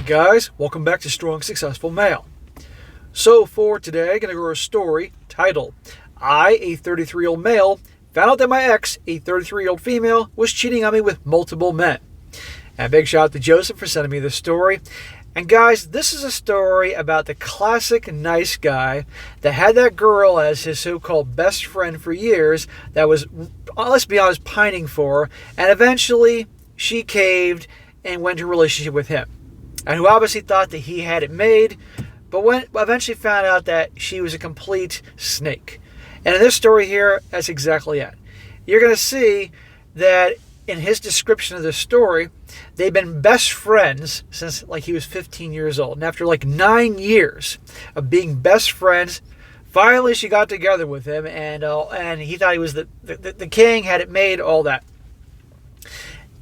guys, welcome back to Strong Successful Male. So for today, I'm going to go over a story titled, I, a 33-year-old male, found out that my ex, a 33-year-old female, was cheating on me with multiple men. And a big shout out to Joseph for sending me this story. And guys, this is a story about the classic nice guy that had that girl as his so-called best friend for years that was, let's be honest, pining for her. And eventually, she caved and went into a relationship with him. And who obviously thought that he had it made, but eventually found out that she was a complete snake. And in this story here, that's exactly it. You're going to see that in his description of this story, they've been best friends since like he was 15 years old. And after like 9 years of being best friends, finally she got together with him, and he thought he was the king, had it made, all that.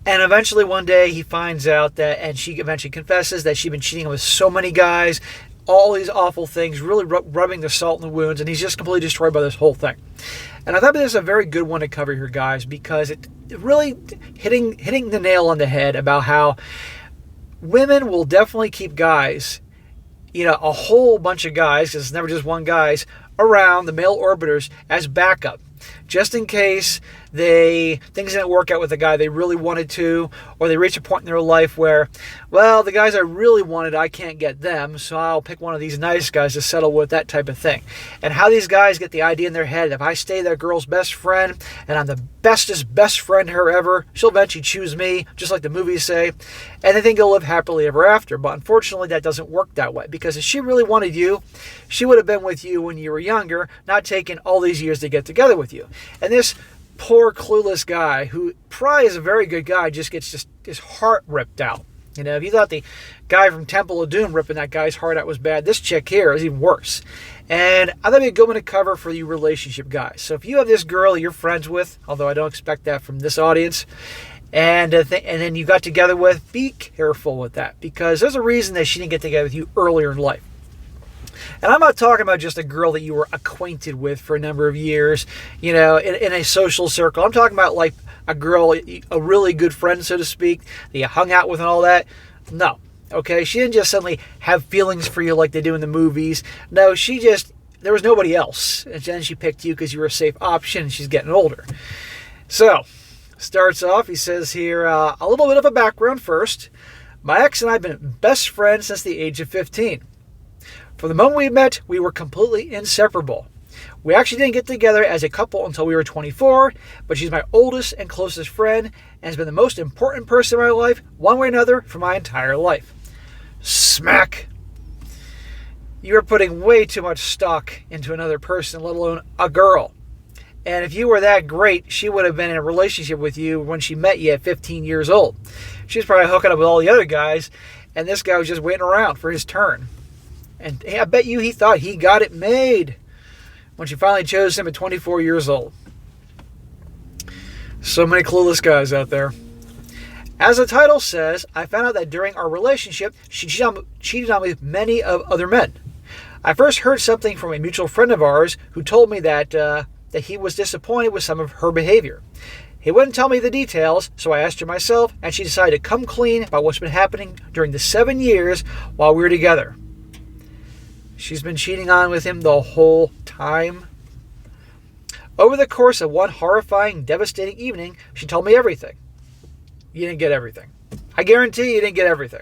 And eventually one day he finds out that, and she eventually confesses that she'd been cheating with so many guys, all these awful things, really rubbing the salt in the wounds, and he's just completely destroyed by this whole thing. And I thought this is a very good one to cover here, guys, because it really hitting the nail on the head about how women will definitely keep guys, a whole bunch of guys, because it's never just one guys, around the male orbiters as backup, just in case things didn't work out with the guy they really wanted to, or they reach a point in their life where, well, the guys I really wanted, I can't get them, so I'll pick one of these nice guys to settle with, that type of thing. And how these guys get the idea in their head, if I stay that girl's best friend, and I'm the best friend to her ever, she'll eventually choose me, just like the movies say, and they think they'll live happily ever after. But unfortunately, that doesn't work that way, because if she really wanted you, she would have been with you when you were younger, not taking all these years to get together with you. And this poor clueless guy, who probably is a very good guy, just gets his heart ripped out. If you thought the guy from Temple of Doom ripping that guy's heart out was bad, this chick here is even worse. And I thought it'd be a good one to cover for you relationship guys. So if you have this girl you're friends with, although I don't expect that from this audience, and then you got together with, be careful with that, because there's a reason that she didn't get together with you earlier in life. And I'm not talking about just a girl that you were acquainted with for a number of years, in a social circle. I'm talking about like a girl, a really good friend, so to speak, that you hung out with and all that. No. Okay? She didn't just suddenly have feelings for you like they do in the movies. No, there was nobody else. And then she picked you because you were a safe option, and she's getting older. So, starts off, he says here, a little bit of a background first. My ex and I have been best friends since the age of 15. From the moment we met, we were completely inseparable. We actually didn't get together as a couple until we were 24, but she's my oldest and closest friend and has been the most important person in my life, one way or another, for my entire life. Smack! You are putting way too much stock into another person, let alone a girl. And if you were that great, she would have been in a relationship with you when she met you at 15 years old. She was probably hooking up with all the other guys, and this guy was just waiting around for his turn. And I bet you he thought he got it made when she finally chose him at 24 years old. So many clueless guys out there. As the title says, I found out that during our relationship, she cheated on me with many of other men. I first heard something from a mutual friend of ours who told me that he was disappointed with some of her behavior. He wouldn't tell me the details, so I asked her myself, and she decided to come clean about what's been happening during the 7 years while we were together. She's been cheating on with him the whole time. Over the course of one horrifying, devastating evening, she told me everything. You didn't get everything. I guarantee you didn't get everything.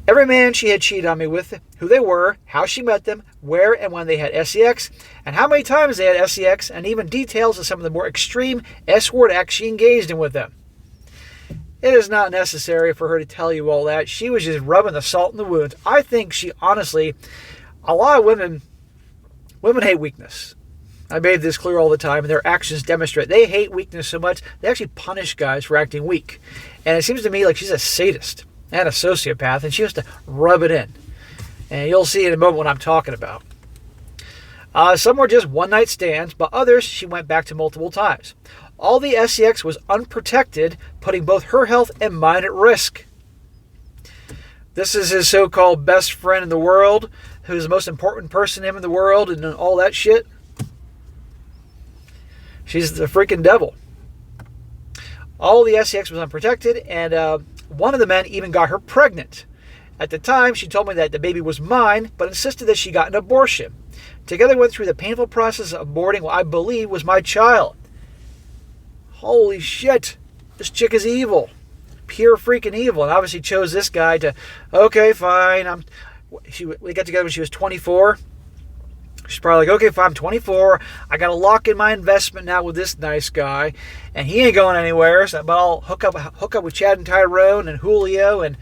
Every man she had cheated on me with, who they were, how she met them, where and when they had sex, and how many times they had sex, and even details of some of the more extreme S-word acts she engaged in with them. It is not necessary for her to tell you all that. She was just rubbing the salt in the wounds. I think she honestly, a lot of women hate weakness. I made this clear all the time, and their actions demonstrate. They hate weakness so much, they actually punish guys for acting weak. And it seems to me like she's a sadist and a sociopath, and she has to rub it in. And you'll see in a moment what I'm talking about. Some were just one-night stands, but others she went back to multiple times. All the sex was unprotected, putting both her health and mine at risk. This is his so-called best friend in the world, who's the most important person to him in the world, and all that shit. She's the freaking devil. All the sex was unprotected, and one of the men even got her pregnant. At the time, she told me that the baby was mine, but insisted that she got an abortion. Together, we went through the painful process of aborting what I believe was my child. Holy shit. This chick is evil. Pure freaking evil. And obviously chose this guy to, okay, fine. We got together when she was 24. She's probably like, okay, fine, I'm 24. I got to lock in my investment now with this nice guy. And he ain't going anywhere. But I'll hook up with Chad and Tyrone and Julio and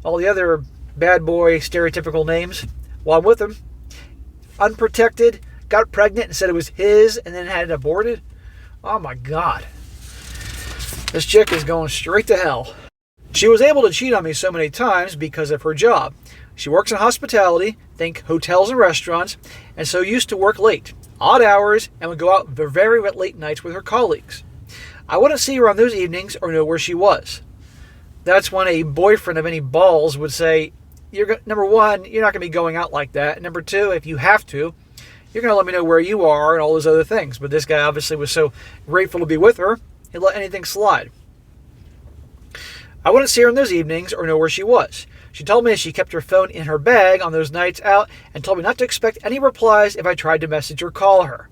all the other bad boy stereotypical names while I'm with him. Unprotected, got pregnant and said it was his and then had it aborted. Oh my God. This chick is going straight to hell. She was able to cheat on me so many times because of her job. She works in hospitality, think hotels and restaurants, and so used to work late, odd hours, and would go out very late nights with her colleagues. I wouldn't see her on those evenings or know where she was. That's when a boyfriend of any balls would say, number one, you're not going to be going out like that. And number two, if you have to, you're going to let me know where you are and all those other things. But this guy obviously was so grateful to be with her, he'd let anything slide. I wouldn't see her in those evenings or know where she was. She told me she kept her phone in her bag on those nights out and told me not to expect any replies if I tried to message or call her.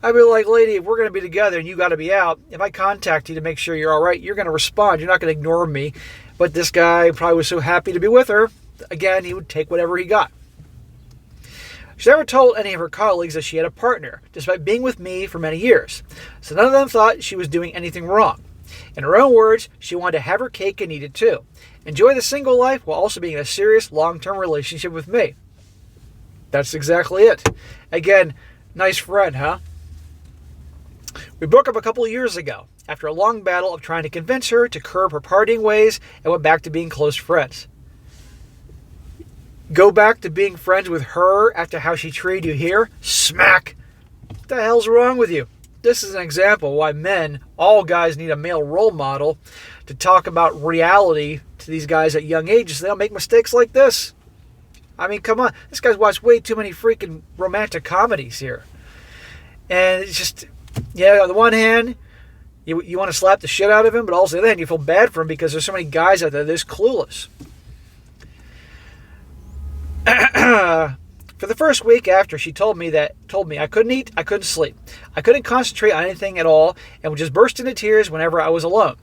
I'd be like, lady, if we're going to be together and you got to be out, if I contact you to make sure you're all right, you're going to respond. You're not going to ignore me. But this guy probably was so happy to be with her. Again, he would take whatever he got. She never told any of her colleagues that she had a partner, despite being with me for many years. So none of them thought she was doing anything wrong. In her own words, she wanted to have her cake and eat it too. Enjoy the single life while also being in a serious long-term relationship with me. That's exactly it. Again, nice friend, huh? We broke up a couple of years ago after a long battle of trying to convince her to curb her partying ways and went back to being close friends. Go back to being friends with her after how she treated you here? Smack! What the hell's wrong with you? This is an example why men, all guys, need a male role model to talk about reality to these guys at young ages so they don't make mistakes like this. I mean, come on. This guy's watched way too many freaking romantic comedies here. And it's just, yeah, on the one hand, you want to slap the shit out of him, but also on the other hand, you feel bad for him because there's so many guys out there that's clueless. For the first week after, she told me I couldn't eat, I couldn't sleep. I couldn't concentrate on anything at all and would just burst into tears whenever I was alone.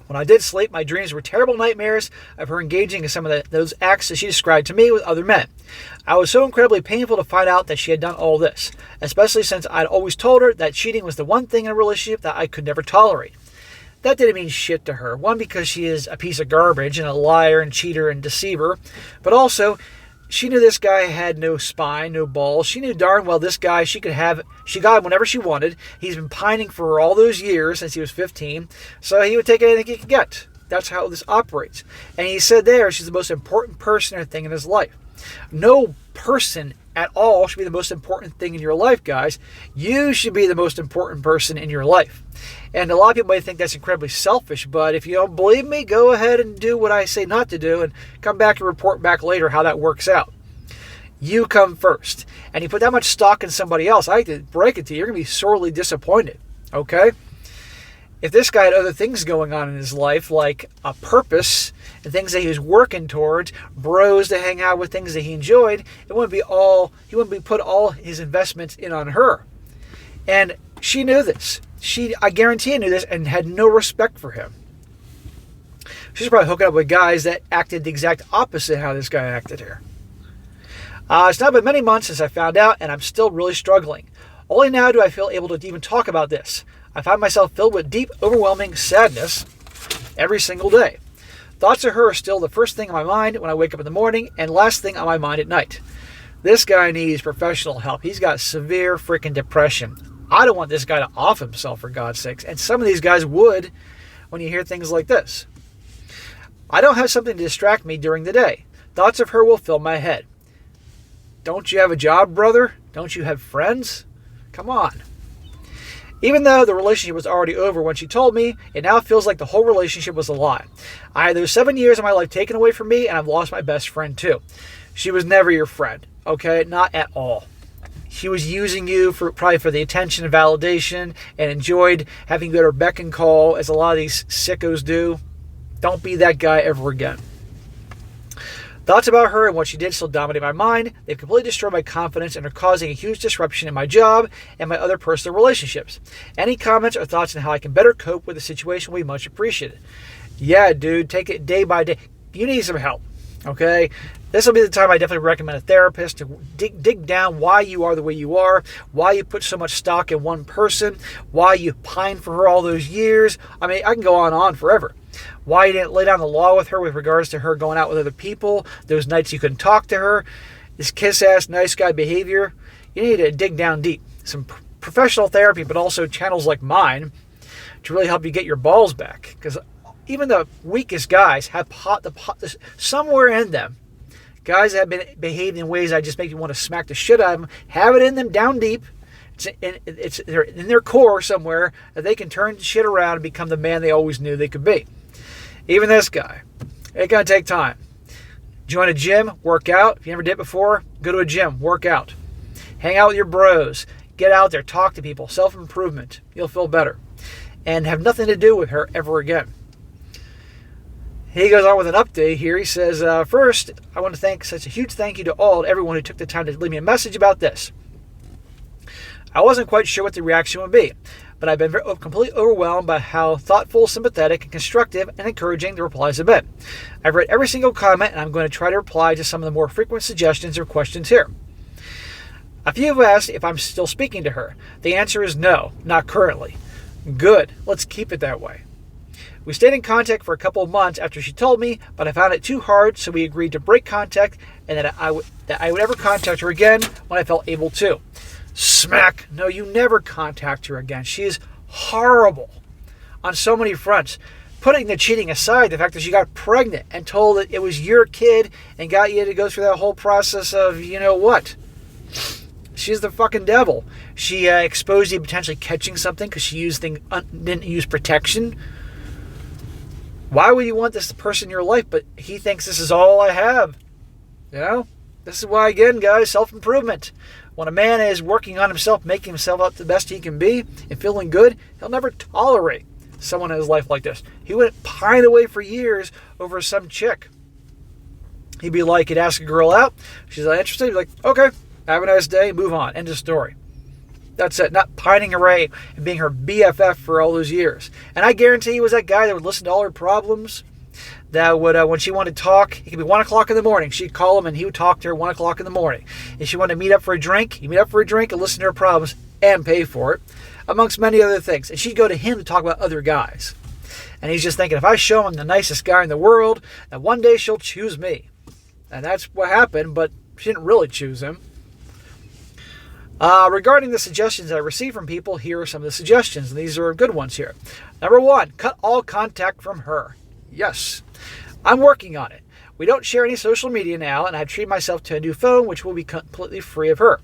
When I did sleep, my dreams were terrible nightmares of her engaging in some of those acts that she described to me with other men. I was so incredibly painful to find out that she had done all this, especially since I'd always told her that cheating was the one thing in a relationship that I could never tolerate. That didn't mean shit to her. One, because she is a piece of garbage and a liar and cheater and deceiver, but also she knew this guy had no spine, no balls. She knew darn well this guy she got him whenever she wanted. He's been pining for her all those years since he was 15, so he would take anything he could get. That's how this operates. And he said there she's the most important person or thing in his life. No person at all should be the most important thing in your life, guys. You should be the most important person in your life. And a lot of people may think that's incredibly selfish, but if you don't believe me, go ahead and do what I say not to do and come back and report back later how that works out. You come first. And you put that much stock in somebody else, I hate to break it to you, you're going to be sorely disappointed. Okay? If this guy had other things going on in his life, like a purpose and things that he was working towards, bros to hang out with, things that he enjoyed, he wouldn't be put all his investments in on her. And she knew this. I guarantee knew this and had no respect for him. She's probably hooking up with guys that acted the exact opposite of how this guy acted here. It's now been many months since I found out, and I'm still really struggling. Only now do I feel able to even talk about this. I find myself filled with deep, overwhelming sadness every single day. Thoughts of her are still the first thing on my mind when I wake up in the morning and last thing on my mind at night. This guy needs professional help. He's got severe freaking depression. I don't want this guy to off himself, for God's sakes. And some of these guys would when you hear things like this. I don't have something to distract me during the day. Thoughts of her will fill my head. Don't you have a job, brother? Don't you have friends? Come on. Even though the relationship was already over when she told me, it now feels like the whole relationship was a lie. I had those 7 years of my life taken away from me, and I've lost my best friend too. She was never your friend, okay? Not at all. She was using you probably for the attention and validation and enjoyed having you at her beck and call, as a lot of these sickos do. Don't be that guy ever again. Thoughts about her and what she did still dominate my mind. They've completely destroyed my confidence and are causing a huge disruption in my job and my other personal relationships. Any comments or thoughts on how I can better cope with the situation will be much appreciated. Yeah, dude, take it day by day. You need some help, okay? This will be the time I definitely recommend a therapist to dig down why you are the way you are, why you put so much stock in one person, why you pined for her all those years. I mean, I can go on forever. Why you didn't lay down the law with her with regards to her going out with other people, those nights you couldn't talk to her, this kiss-ass, nice guy behavior. You need to dig down deep. Some professional therapy, but also channels like mine to really help you get your balls back. Because even the weakest guys have somewhere in them. Guys that have been behaved in ways that just make you want to smack the shit out of them, have it in them down deep. It's in their core somewhere that they can turn shit around and become the man they always knew they could be. Even this guy. It's going to take time. Join a gym, work out. If you never did it before, go to a gym, work out. Hang out with your bros. Get out there, talk to people. Self-improvement. You'll feel better. And have nothing to do with her ever again. He goes on with an update here. He says, first, I want to thank such a huge thank you to everyone who took the time to leave me a message about this. I wasn't quite sure what the reaction would be, but I've been completely overwhelmed by how thoughtful, sympathetic, and constructive and encouraging the replies have been. I've read every single comment, and I'm going to try to reply to some of the more frequent suggestions or questions here. A few have asked if I'm still speaking to her. The answer is no, not currently. Good. Let's keep it that way. We stayed in contact for a couple of months after she told me, but I found it too hard, so we agreed to break contact and that I would ever contact her again when I felt able to. Smack. No, you never contact her again. She is horrible on so many fronts. Putting the cheating aside, the fact that she got pregnant and told that it was your kid and got you to go through that whole process of, you know what? She's the fucking devil. She exposed you potentially catching something because she didn't use protection. Why would you want this person in your life, but he thinks this is all I have? You know? This is why, again, guys, self-improvement. When a man is working on himself, making himself up the best he can be, and feeling good, he'll never tolerate someone in his life like this. He wouldn't pine away for years over some chick. He'd be like, he'd ask a girl out. She's not interested. He'd be like, okay, have a nice day, move on. End of story. That's it. Not pining away and being her BFF for all those years. And I guarantee he was that guy that would listen to all her problems. That would, when she wanted to talk, it could be 1 o'clock in the morning. She'd call him and he would talk to her 1 o'clock in the morning. If she wanted to meet up for a drink, he'd meet up for a drink and listen to her problems and pay for it, amongst many other things. And she'd go to him to talk about other guys. And he's just thinking, if I show him the nicest guy in the world, then one day she'll choose me. And that's what happened, but she didn't really choose him. Regarding the suggestions I received from people, here are some of the suggestions, and these are good ones here. Number 1, cut all contact from her. Yes, I'm working on it. We don't share any social media now, and I've treated myself to a new phone, which will be completely free of her.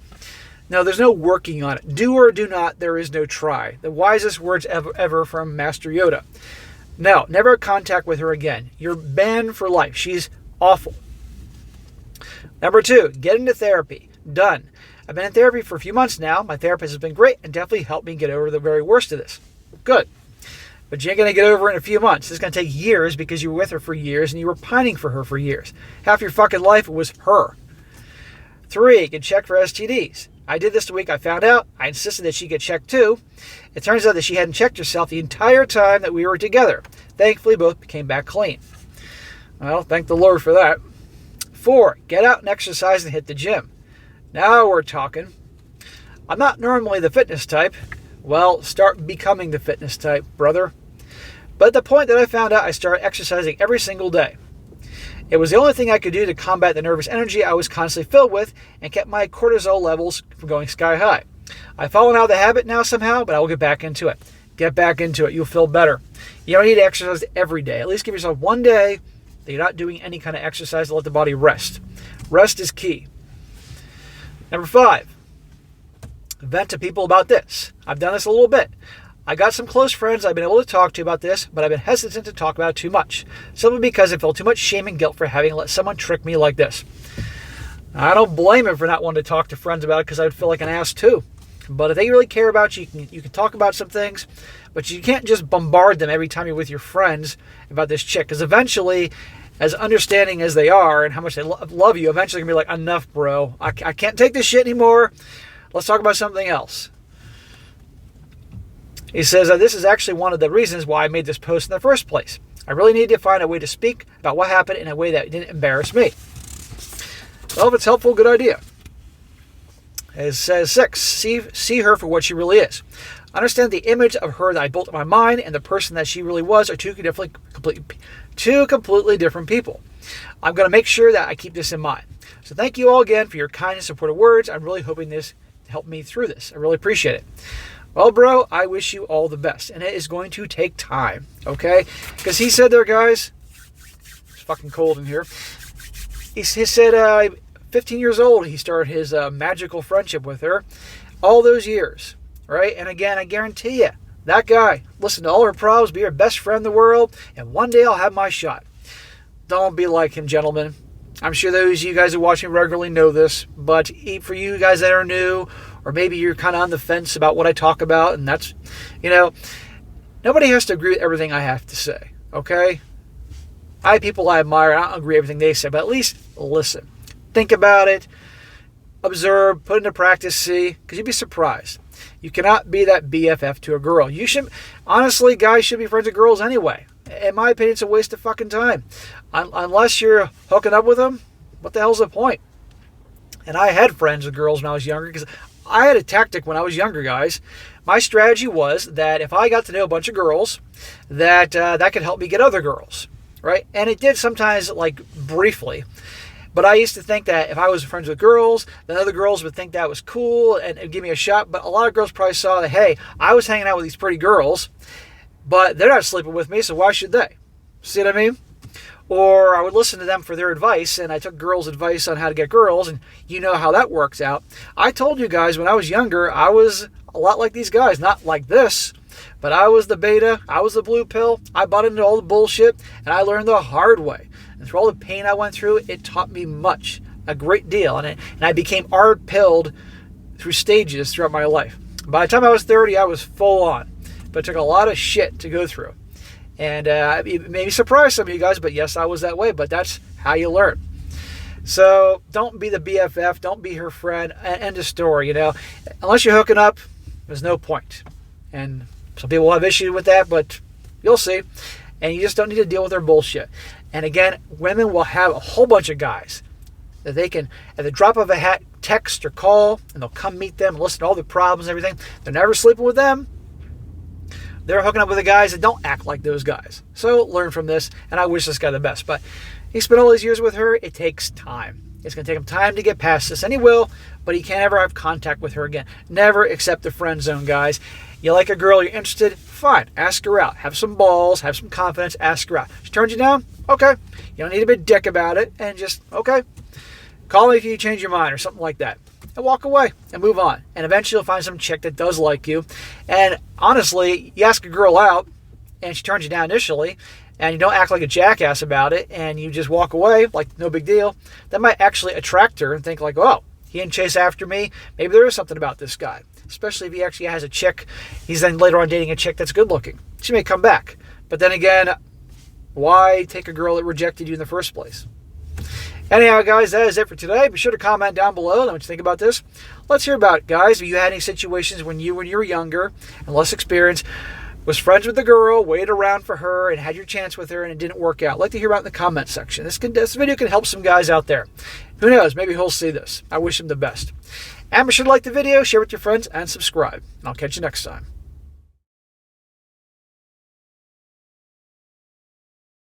No, there's no working on it. Do or do not, there is no try. The wisest words ever from Master Yoda. No, never contact with her again. You're banned for life. She's awful. Number 2, get into therapy. Done. I've been in therapy for a few months now. My therapist has been great and definitely helped me get over the very worst of this. Good. But you ain't going to get over it in a few months. It's going to take years because you were with her for years and you were pining for her for years. Half your fucking life was her. 3, get checked for STDs. I did this the week I found out. I insisted that she get checked too. It turns out that she hadn't checked herself the entire time that we were together. Thankfully, both came back clean. Well, thank the Lord for that. 4, get out and exercise and hit the gym. Now we're talking. I'm not normally the fitness type. Well, start becoming the fitness type, brother. But at the point that I found out, I started exercising every single day. It was the only thing I could do to combat the nervous energy I was constantly filled with and kept my cortisol levels from going sky high. I've fallen out of the habit now somehow, but I will get back into it. Get back into it. You'll feel better. You don't need to exercise every day. At least give yourself one day that you're not doing any kind of exercise to let the body rest. Rest is key. Number 5, vent to people about this. I've done this a little bit. I got some close friends I've been able to talk to about this, but I've been hesitant to talk about it too much. Simply because I felt too much shame and guilt for having let someone trick me like this. I don't blame him for not wanting to talk to friends about it because I would feel like an ass too. But if they really care about you, you can talk about some things, but you can't just bombard them every time you're with your friends about this chick. Because eventually, as understanding as they are and how much they love you, eventually they're going to be like, enough, bro. I can't take this shit anymore. Let's talk about something else. He says, this is actually one of the reasons why I made this post in the first place. I really need to find a way to speak about what happened in a way that didn't embarrass me. Well, if it's helpful, good idea. It says 6, see her for what she really is. Understand the image of her that I built in my mind and the person that she really was are two completely different people. I'm going to make sure that I keep this in mind. So thank you all again for your kind and supportive words. I'm really hoping this helped me through this. I really appreciate it. Well, bro, I wish you all the best. And it is going to take time, okay? Because he said there, guys, it's fucking cold in here. He said 15 years old, he started his magical friendship with her. All those years, right? And again, I guarantee you, that guy, listen to all her problems, be her best friend in the world, and one day I'll have my shot. Don't be like him, gentlemen. I'm sure those of you guys who watch me regularly know this, but for you guys that are new, or maybe you're kind of on the fence about what I talk about, and that's, nobody has to agree with everything I have to say, okay? I have people I admire, I don't agree with everything they say, but at least listen. Think about it, observe, put into practice, see, because you'd be surprised. You cannot be that BFF to a girl. You should, honestly, guys should be friends with girls anyway. In my opinion, it's a waste of fucking time. Unless you're hooking up with them, what the hell's the point? And I had friends with girls when I was younger, because I had a tactic when I was younger, guys. My strategy was that if I got to know a bunch of girls, that could help me get other girls, right? And it did sometimes, like, briefly. But I used to think that if I was friends with girls, then other girls would think that was cool and give me a shot. But a lot of girls probably saw that, hey, I was hanging out with these pretty girls, but they're not sleeping with me, so why should they? See what I mean? Or I would listen to them for their advice, and I took girls' advice on how to get girls, and you know how that works out. I told you guys when I was younger, I was a lot like these guys. Not like this, but I was the beta. I was the blue pill. I bought into all the bullshit, and I learned the hard way. And through all the pain I went through, it taught me much, a great deal. And I became art-pilled through stages throughout my life. By the time I was 30, I was full on. But it took a lot of shit to go through. And it may surprise some of you guys, but yes, I was that way. But that's how you learn. So don't be the BFF. Don't be her friend. End of story, Unless you're hooking up, there's no point. And some people will have issues with that, but you'll see. And you just don't need to deal with their bullshit. And again, women will have a whole bunch of guys that they can, at the drop of a hat, text or call, and they'll come meet them and listen to all the problems and everything. They're never sleeping with them. They're hooking up with the guys that don't act like those guys. So learn from this, and I wish this guy the best. But he spent all these years with her. It takes time. It's going to take him time to get past this, and he will, but he can't ever have contact with her again. Never accept the friend zone, guys. You like a girl, you're interested, fine. Ask her out. Have some balls, have some confidence, ask her out. She turns you down? Okay. You don't need to be a dick about it, and just, okay. Call me if you change your mind or something like that. And walk away and move on. And eventually you'll find some chick that does like you. And honestly, you ask a girl out, and she turns you down initially, and you don't act like a jackass about it, and you just walk away like no big deal, that might actually attract her and think like, oh, he didn't chase after me. Maybe there is something about this guy. Especially if he actually has a chick. He's then later on dating a chick that's good looking. She may come back. But then again, why take a girl that rejected you in the first place? Anyhow, guys, that is it for today. Be sure to comment down below what you think about this. Let's hear about it, guys. Have you had any situations when you were younger and less experienced, was friends with the girl, waited around for her, and had your chance with her, and it didn't work out? I'd like to hear about it in the comment section. This video can help some guys out there. Who knows? Maybe he'll see this. I wish him the best. And be sure to like the video, share with your friends, and subscribe. And I'll catch you next time.